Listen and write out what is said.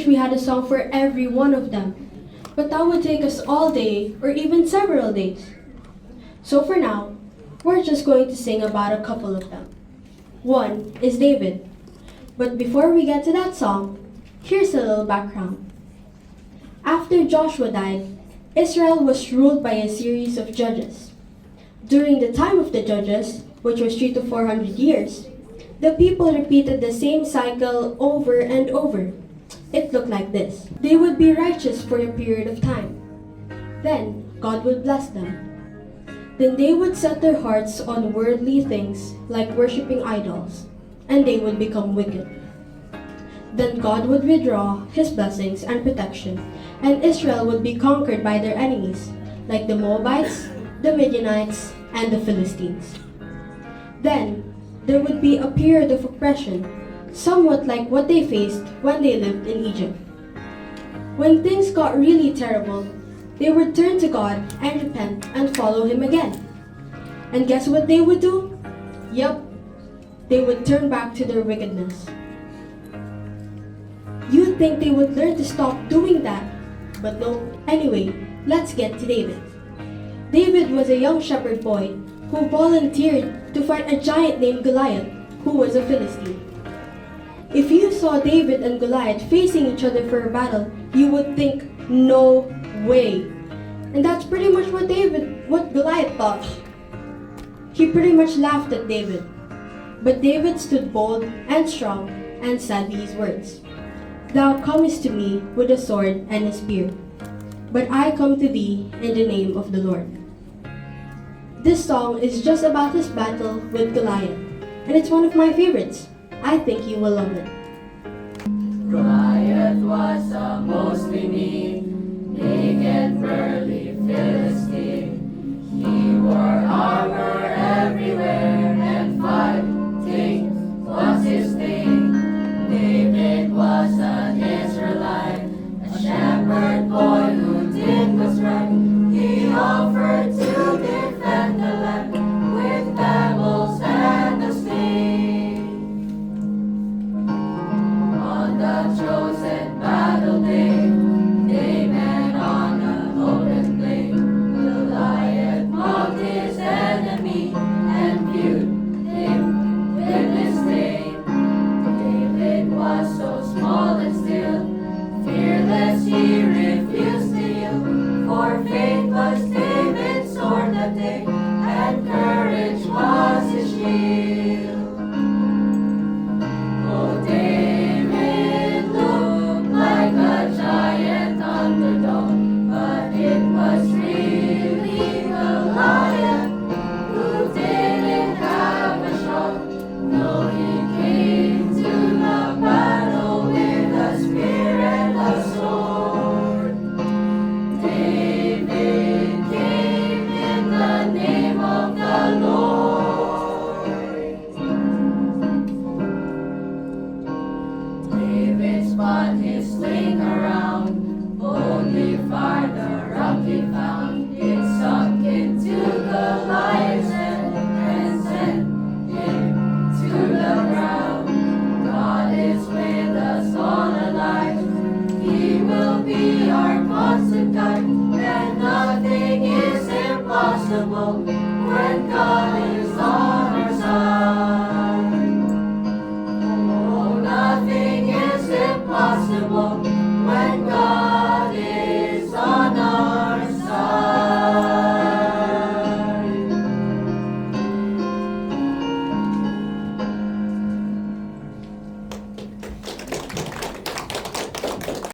wish we had a song for every one of them, but that would take us all day or even several days. So for now, we're just going to sing about a couple of them. One is David. But before we get to that song, here's a little background. After Joshua died, Israel was ruled by a series of judges. During the time of the judges, which was 3 to 400 years, the people repeated the same cycle over and over. It looked like this. They would be righteous for a period of time. Then God would bless them. Then they would set their hearts on worldly things like worshiping idols, and they would become wicked. Then God would withdraw His blessings and protection, and Israel would be conquered by their enemies, like the Moabites, the Midianites, and the Philistines. Then there would be a period of oppression, somewhat like what they faced when they lived in Egypt. When things got really terrible, they would turn to God and repent and follow Him again. And guess what they would do? Yup, they would turn back to their wickedness. You'd think they would learn to stop doing that, but no. Anyway, let's get to David. David was a young shepherd boy who volunteered to fight a giant named Goliath, who was a Philistine. If you saw David and Goliath facing each other for a battle, you would think, no way. And that's pretty much what Goliath thought. He pretty much laughed at David. But David stood bold and strong and said these words, "Thou comest to me with a sword and a spear, but I come to thee in the name of the Lord." This song is just about his battle with Goliath, and it's one of my favorites. I think you will love it. Goliath was a mostly mean, naked, burly Philistine. He wore armor everywhere, and fighting was his thing. David was an Israelite, a shepherd boy who did what's right. He offered to defend the land with camels and a sling. On the chosen battle day, they met on an open plain. Goliath mocked his enemy and viewed him with disdain. David was so small and still, fearless he refused to yield. For faith was David's sword that day, and courage was his shield. Oh, David looked like a giant underdog, but it was really Goliath who didn't have a shot. No, he came to the battle with a spear and a sword. David came in the name of the Lord. David spun his sling around, only fired the rock he found. It sunk into Goliath's head and sent him to the ground. God is with us all alive. He will be our constant guide, and nothing is impossible